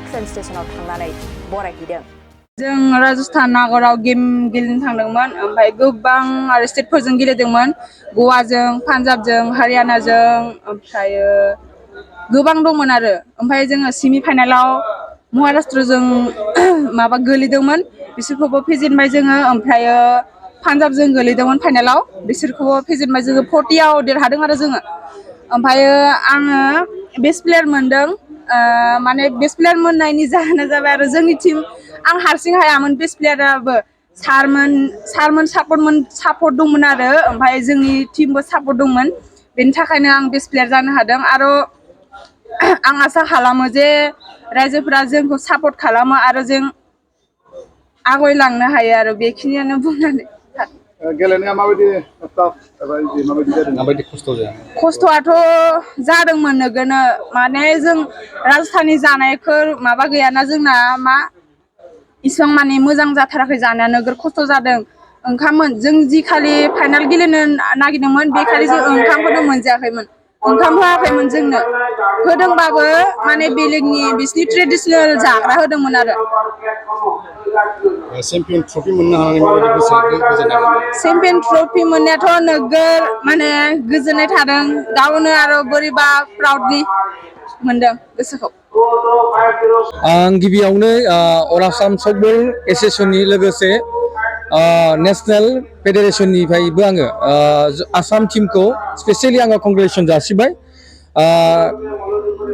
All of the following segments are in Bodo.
ट्रेन स्टेशनाव थांनानै बरायहैदों। जों राजस्थान नगराव गेम गेलेनो थांदोंमोन ओमफ्राय गोबां आरो स्टेटफोरजों गेलेदोंमोन गवाजों पान्जाबजों हारियानाजों ओमफ्राय गोबां दंमोन आरो ओमफ्राय जोङो सेमि फाइनालाव महाराष्ट्रजों माबा गोलैदोंमोन बिसोरखौबो फेजेनबाय जोङो ओमफ्राय पान्जाबजों गोलैदोंमोन फाइनालाव बिसोरखौबो फेजेनबाय जोङो 40आव देरहादों आरो जोङो ओमफ्राय आङो बेस्ट प्लेयार मोनदों माने बेस्ट प्लेयार मोननायनि जाहोना जाबाय आरो जोंनि टिम आं हारसिं हायामोन बेस्ट प्लेयाराबो सारमोन सापर्ट दंमोन आरो ओमफ्राय जोंनि टिमबो सापर्ट दंमोन बेनि थाखायनो आं बेस्ट प्लेयार जानो हादों आरो आं आसा खालामो जे रायजोफोरा जोंखौ सापर्ट खालामो आरो जों आवगायलांनो हायो आरो बेखिनियानो बुंनानै गेलेनाया माबायदि माबायदि खस्थ' जाया खस्थ'आथ' जादोंमोन नोगोनो माने जों राजस्थाननि जानायफोर माबा गैयाना जोंना मा इसिबां माने मोजां जाथाराखै जानाया नोगोर खस्थ' जादों ओंखाममोन जों जि खालि फाइनाल गेलेनो नागिरदोंमोन बे खालि जों ओंखामखौनो मोनजायाखैमोन ओंखाम होआखैमोन जोंनो होदोंबाबो माने बेलेगनि बिसिनि ट्रेडिसनेल जाग्रा होदोंमोन आरो चेम्पियन ट्रफि मोननो हानानै माबायदि गोजोननाय मोनदों चेम्पियन ट्रफि मोननायाथ' नोगोर माने गोजोननाय थादों गावनो आरो बोरैबा प्राउडलि मोनदों गोसोखौ आं गिबियावनो अल आसाम फुटबल एसोसिएशननि लोगोसे नेशनेल फेडारेशननिफ्रायबो आङो आसाम टीमखौ स्पेसियेलि आङो कंग्रेचुलेसन जासिबाय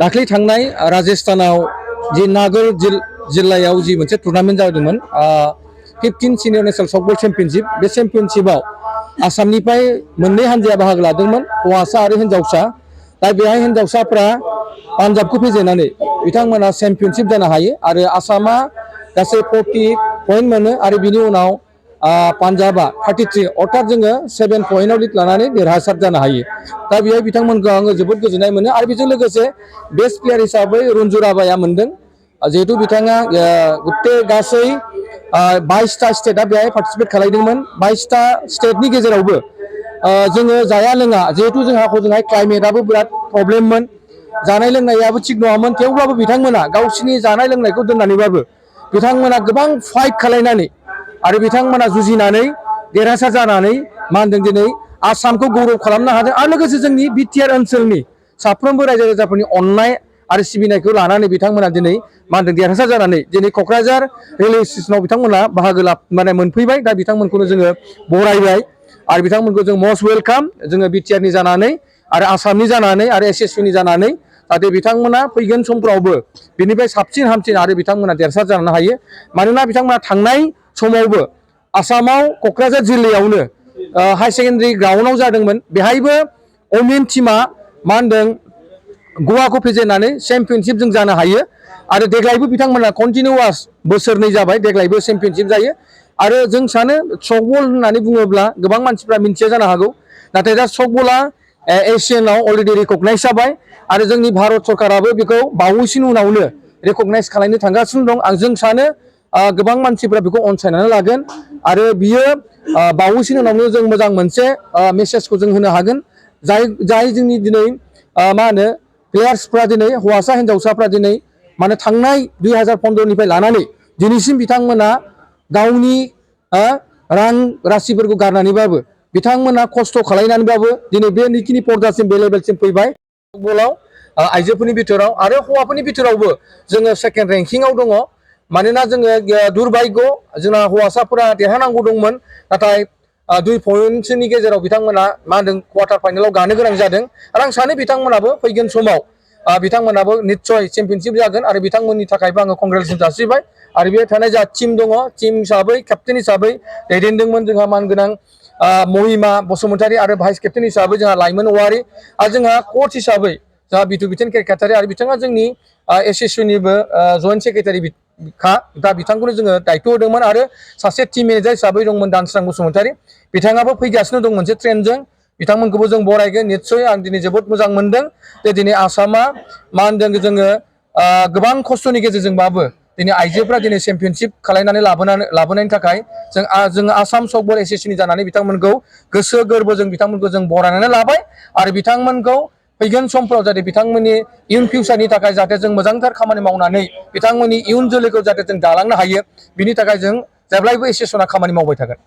दाख्लै थांनाय राजस्थानाव जि नागोर जिल्लायाव जि मोनसे टुर्नामेन्ट जादोंमोन 15 सिनियर नेशनेल फुटबल चेम्पियनशिप बे चेम्पियनशिपआव आसामनिफ्राय मोननै हानजाया बाहागो लादोंमोन हौवासा आरो हिन्जावसा दा बेहाय हिन्जावसाफ्रा पान्जाबखौ फेजेननानै बिथांमोना चेम्पियनशिप जानो हायो आरो आसामा गासै 40 पइन्ट मोनो आरो बिनि उनाव पान्जाबा 33 अर्थात जोङो 7 पइन्टआव लिड लानानै देरहासार जानो हायो दा बेहाय बिथांमोनखौ आङो जोबोद गोजोननाय मोनो आरो बेजों लोगोसे बेस्ट प्लेयार हिसाबै रन्जु राभाया मोनदों जिहेतु बिथाङा गुटे गासै 22टा स्टेटआ बेहाय पार्टिसिपेट खालामदोंमोन 22टा स्टेटनि गेजेरावबो जोङो जाया लोङा जिहेतु जोंहा हजोंहाय क्लाइमेटआबो बिराद प्रब्लेममोन जानाय लोंनायाबो थिग नङामोन थेवब्लाबो बिथांमोना गावसिनि जानाय लोंनायखौ दोननानैबाबो बिथांमोना गोबां फाइट खालामनानै आरो बिथांमोना जुजिनानै देरहासार जानानै मा होनदों दिनै आसामखौ गौरव खालामनो हादों आरो लोगोसे जोंनि बिटिआर ओनसोलनि साफ्रोमबो रायजो राजाफोरनि अननाय आरो सिबिनायखौ लानानै बिथांमोना दिनै मा होनदों देरहासार जानानै दिनै क'क्राझार रेलवे स्टेसनाव बिथांमोना बाहागो माने मोनफैबाय दा बिथांमोनखौनो जोङो बरायबाय आरो बिथांमोनखौ जों मस्ट वेलकाम जोङो बिटिआरनि जानानै आरो आसामनि जानानै आरो एसएससिनि जानानै जाहाथे बिथांमोना फैगोन समफ्रावबो बिनिफ्राय साबसिन हामसिन आरो बिथांमोना देरहासार जानो हायो मानोना बिथांमोना थांनाय समावबो आसामाव क'क्राझार जिल्लायावनो हाई सेकेन्डारि ग्राउन्डआव जादोंमोन बेहायबो अमेन टीमा मा होनदों गवाखौ फेजेननानै चेम्पियनशिप जों जानो हायो आरो देग्लायबो बिथांमोना कन्टिनिउवास बोसोरनै जाबाय देग्लायबो चेम्पियनशिप जायो आरो जों सानो सकबल होननानै बुङोब्ला गोबां मानसिफ्रा मिन्थिया जानो हागौ नाथाय दा सकबला एशियानाव अलरेडि रिकगनाइज जाबाय आरो जोंनि भारत सरकाराबो बेखौ बावैसोनि उनावनो रिकगनाइज खालामनो थांगासिनो दं जों सानो गोबां मानसिफ्रा बेखौ अनसायनानै लागोन आरो बियो बावैसोनि उनावनो जों मोजां मोनसे मेसेजखौ जों होनो हागोन जाय जोंनि दिनै मा होनो प्लेयार्सफ्रा दिनै हौवासा हिन्जावसाफ्रा दिनै माने थांनाय 2015निफ्राय लानानै दिनैसिम बिथांमोना गावनि रां राशिफोरखौ गारनानैबाबो बिथांमोना खस्थ' खालामनानैबाबो दिनै बे निखिनि पर्दासिम बे लेभेलसिम फैबाय फुटबलाव आइजोफोरनि बिथोराव आरो हौवाफोरनि बिथोरावबो जोङो सेकेन्ड रेंकिंआव दङ मानोना जोङो दुरभाग्य जोंना हौवासाफोरा देरहानांगौ दंमोन नाथाय 2 पइन्टसोनि गेजेराव बिथांमोना मा होनदों क्वार्टार फाइनालाव गानो गोनां जादों आरो आं सानो बिथांमोनाबो फैगोन समाव बिथांमोनाबो निस्सय चेम्पियनशिप जागोन आरो बिथांमोननि थाखायबो आङो कंग्रेचुलेसन जासिबाय आरो बे थानाय जा टीम दङ टीम हिसाबै केप्टेन हिसाबै दैदेनदोंमोन जोंहा मानगोनां महिमा बसुमतारी आरो भाइस केप्टेन हिसाबै जोंहा लाइमोन औवारी आरो जोंहा कच हिसाबै जोंहा बिटु बिथेन केरकाटारि आरो बिथाङा जोंनि एसएससिनिबो जइन्ट सेक्रेटारि दा बिथांखौनो जोङो दायथ' होदोंमोन आरो सासे टीम मेनेजार हिसाबै दंमोन दानस्रां बसुमतारी बिथाङाबो फैगासिनो दं मोनसे ट्रेनजों बिथांमोनखौबो जों बरायगोन निस्सय आं दिनै जोबोद मोजां मोनदों जे दिनै आसामा मा होनदों जोङो गोबां खस्थ'नि गेजेरजोंबाबो दिनै आइजोफ्रा दिनै चेम्पियनशिप खालामनानै लाबोनायनि थाखाय जों आसाम सकबल एसोसिएशननि जानानै बिथांमोनखौ गोसो गोरबोजों बिथांमोनखौ जों बरायनानै लाबाय आरो बिथांमोनखौ फैगोन समफ्राव जाहाथे बिथांमोननि इयुन फिउचारनि थाखाय जाहाथे जों मोजांथार खामानि मावनानै बिथांमोननि इयुन जोलैखौ जाहाथे जों दालांनो हायो बिनि थाखाय जों जेब्लायबो एसोसिएसना खामानि मावबाय थागोन।